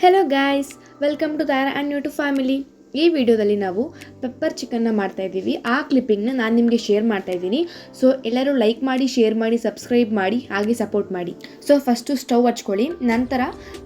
Hello guys, welcome to Tara and new to family. ಈ ವಿಡಿಯೋದಲ್ಲಿ ನಾವು ಪೆಪ್ಪರ್ ಚಿಕನ್ನ ಮಾಡ್ತಾಯಿದ್ದೀವಿ. ಆ ಕ್ಲಿಪ್ಪಿಂಗ್ನ ನಾನು ನಿಮಗೆ ಶೇರ್ ಮಾಡ್ತಾಯಿದ್ದೀನಿ. ಸೊ ಎಲ್ಲರೂ ಲೈಕ್ ಮಾಡಿ, ಶೇರ್ ಮಾಡಿ, ಸಬ್ಸ್ಕ್ರೈಬ್ ಮಾಡಿ, ಹಾಗೆ ಸಪೋರ್ಟ್ ಮಾಡಿ. ಸೊ ಫಸ್ಟು ಸ್ಟವ್ ಹಚ್ಕೊಳ್ಳಿ. ನಂತರ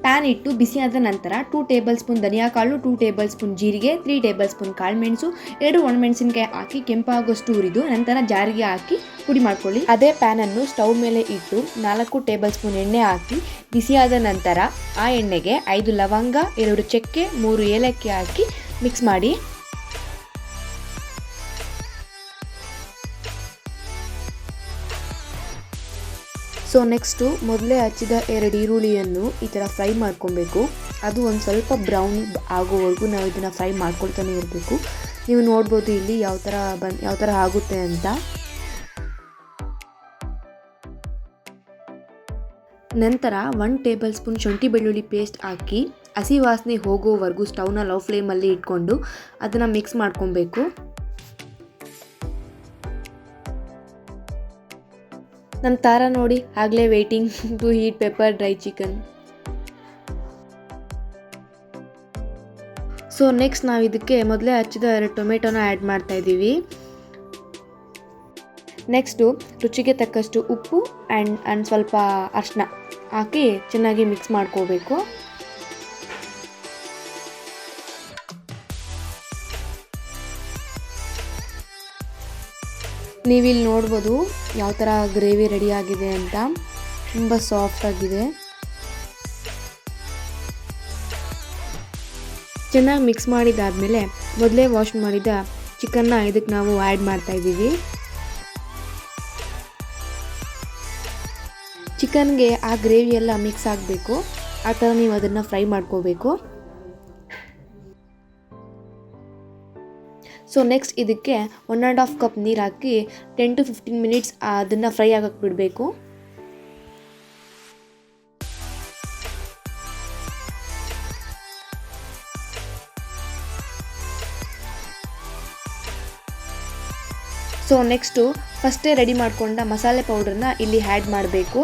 ಪ್ಯಾನ್ ಇಟ್ಟು ಬಿಸಿ ಆದ ನಂತರ 2 ಟೇಬಲ್ ಸ್ಪೂನ್ ಧನಿಯಾ ಕಾಳು, 2 ಟೇಬಲ್ ಸ್ಪೂನ್ ಜೀರಿಗೆ, 3 ಟೇಬಲ್ ಸ್ಪೂನ್ ಕಾಳುಮೆಣಸು, 2 ಒಣಮೆಣಸಿನಕಾಯಿ ಹಾಕಿ ಕೆಂಪಾಗೋಷ್ಟು ಹುರಿದು ನಂತರ ಜಾರಿಗೆ ಹಾಕಿ ಪುಡಿ ಮಾಡ್ಕೊಳ್ಳಿ. ಅದೇ ಪ್ಯಾನನ್ನು ಸ್ಟವ್ ಮೇಲೆ ಇಟ್ಟು 4 ಟೇಬಲ್ ಸ್ಪೂನ್ ಎಣ್ಣೆ ಹಾಕಿ ಬಿಸಿಯಾದ ನಂತರ ಆ ಎಣ್ಣೆಗೆ 5 ಲವಂಗ, 2 ಚಕ್ಕೆ, 3 ಏಲಕ್ಕಿ ಹಾಕಿ ಮಿಕ್ಸ್ ಮಾಡಿ. ಸೊ ನೆಕ್ಸ್ಟು ಮೊದಲೇ ಹಚ್ಚಿದ 2 ಈರುಳ್ಳಿಯನ್ನು ಈ ಥರ ಫ್ರೈ ಮಾಡ್ಕೊಬೇಕು. ಅದು ಒಂದು ಸ್ವಲ್ಪ ಬ್ರೌನ್ ಆಗೋವರೆಗೂ ನಾವು ಇದನ್ನು ಫ್ರೈ ಮಾಡ್ಕೊಳ್ತಾನೆ ಇರಬೇಕು. ನೀವು ನೋಡ್ಬೋದು ಇಲ್ಲಿ ಯಾವ ಥರ ಆಗುತ್ತೆ ಅಂತ. ನಂತರ 1 ಟೇಬಲ್ ಸ್ಪೂನ್ ಶುಂಠಿ ಬೆಳ್ಳುಳ್ಳಿ ಪೇಸ್ಟ್ ಹಾಕಿ ಹಸಿ ವಾಸನೆ ಹೋಗೋವರೆಗೂ ಸ್ಟವ್ನ ಲೋ ಫ್ಲೇಮಲ್ಲಿ ಇಟ್ಕೊಂಡು ಅದನ್ನು ಮಿಕ್ಸ್ ಮಾಡ್ಕೊಬೇಕು. ನಮ್ಮ ತಾರಾ ನೋಡಿ ಆಗಲೇ waiting to heat pepper dry chicken. So next ನಾವು ಇದಕ್ಕೆ ಮೊದಲೇ ಹಚ್ಚಿದ 2 ಟೊಮೆಟೊನ ಆ್ಯಡ್ ಮಾಡ್ತಾ ಇದ್ದೀವಿ. ನೆಕ್ಸ್ಟು ರುಚಿಗೆ ತಕ್ಕಷ್ಟು ಉಪ್ಪು ಆ್ಯಂಡ್ ಸ್ವಲ್ಪ ಅರಿಶಿನ ಹಾಕಿ ಚೆನ್ನಾಗಿ ಮಿಕ್ಸ್ ಮಾಡ್ಕೋಬೇಕು. ನೀವಿಲ್ಲಿ ನೋಡ್ಬೋದು ಯಾವ ಥರ ಗ್ರೇವಿ ರೆಡಿ ಆಗಿದೆ ಅಂತ. ತುಂಬ ಸಾಫ್ಟ್ ಆಗಿದೆ. ಚೆನ್ನಾಗಿ ಮಿಕ್ಸ್ ಮಾಡಿದಾದ್ಮೇಲೆ ಮೊದಲೇ ವಾಶ್ ಮಾಡಿದ ಚಿಕನ್ನ ಇದಕ್ಕೆ ನಾವು ಆ್ಯಡ್ ಮಾಡ್ತಾ ಇದ್ದೀವಿ. ಚಿಕನ್ಗೆ ಆ ಗ್ರೇವಿ ಎಲ್ಲ ಮಿಕ್ಸ್ ಆಗಬೇಕು. ಆ ಥರ ನೀವು ಅದನ್ನು ಫ್ರೈ ಮಾಡ್ಕೋಬೇಕು. ಸೊ ನೆಕ್ಸ್ಟ್ ಇದಕ್ಕೆ 1.5 ಕಪ್ ನೀರು ಹಾಕಿ 10 to 15 ಮಿನಿಟ್ಸ್ ಅದನ್ನು ಫ್ರೈ ಆಗಕ್ಕೆ ಬಿಡಬೇಕು. ಸೊ ನೆಕ್ಸ್ಟು ಫಸ್ಟೇ ರೆಡಿ ಮಾಡಿಕೊಂಡ ಮಸಾಲೆ ಪೌಡರ್ನ ಇಲ್ಲಿ ಆ್ಯಡ್ ಮಾಡಬೇಕು.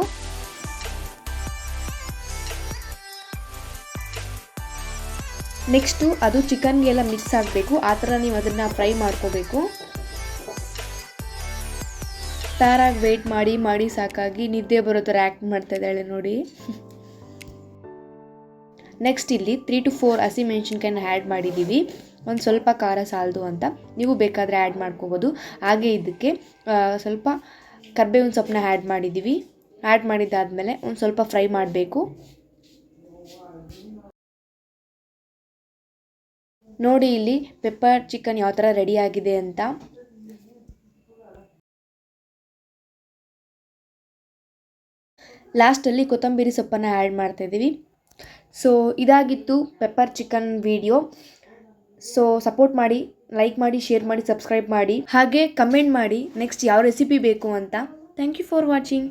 ನೆಕ್ಸ್ಟು ಅದು ಚಿಕನ್ಗೆಲ್ಲ ಮಿಕ್ಸ್ ಆಗಬೇಕು. ಆ ಥರ ನೀವು ಅದನ್ನು ಫ್ರೈ ಮಾಡ್ಕೋಬೇಕು. ತಾರಾಗಿ ವೆಯ್ಟ್ ಮಾಡಿ ಸಾಕಾಗಿ ನಿದ್ದೆ ಬರೋ ಥರ ಆ್ಯಕ್ಟ್ ಮಾಡ್ತಾ ಇದ್ದಾಳೆ ನೋಡಿ. ನೆಕ್ಸ್ಟ್ ಇಲ್ಲಿ 3 to 4 ಹಸಿಮೆಣಸಿನ್ಕಾಯಿನ ಆ್ಯಡ್ ಮಾಡಿದ್ದೀವಿ. ಒಂದು ಸ್ವಲ್ಪ ಖಾರ ಸಾಲದು ಅಂತ ನೀವು ಬೇಕಾದರೆ ಆ್ಯಡ್ ಮಾಡ್ಕೋಬೋದು. ಹಾಗೆ ಇದಕ್ಕೆ ಸ್ವಲ್ಪ ಕರಿಬೇವಿನ ಸೊಪ್ಪನ್ನ ಆ್ಯಡ್ ಮಾಡಿದ್ದೀವಿ. ಆ್ಯಡ್ ಮಾಡಿದ್ದಾದಮೇಲೆ ಒಂದು ಸ್ವಲ್ಪ ಫ್ರೈ ಮಾಡಬೇಕು. ನೋಡಿ ಇಲ್ಲಿ ಪೆಪ್ಪರ್ ಚಿಕನ್ ಯಾವ ಥರ ರೆಡಿ ಆಗಿದೆ ಅಂತ. ಲಾಸ್ಟಲ್ಲಿ ಕೊತ್ತಂಬರಿ ಸೊಪ್ಪನ್ನು ಆ್ಯಡ್ ಮಾಡ್ತಾ ಇದ್ದೀವಿ. ಸೊ ಇದಾಗಿತ್ತು pepper chicken video. So support ಮಾಡಿ, ಲೈಕ್ ಮಾಡಿ, ಶೇರ್ ಮಾಡಿ, ಸಬ್ಸ್ಕ್ರೈಬ್ ಮಾಡಿ, ಹಾಗೆ ಕಮೆಂಟ್ ಮಾಡಿ ನೆಕ್ಸ್ಟ್ ಯಾವ ರೆಸಿಪಿ ಬೇಕು ಅಂತ. Thank you for watching.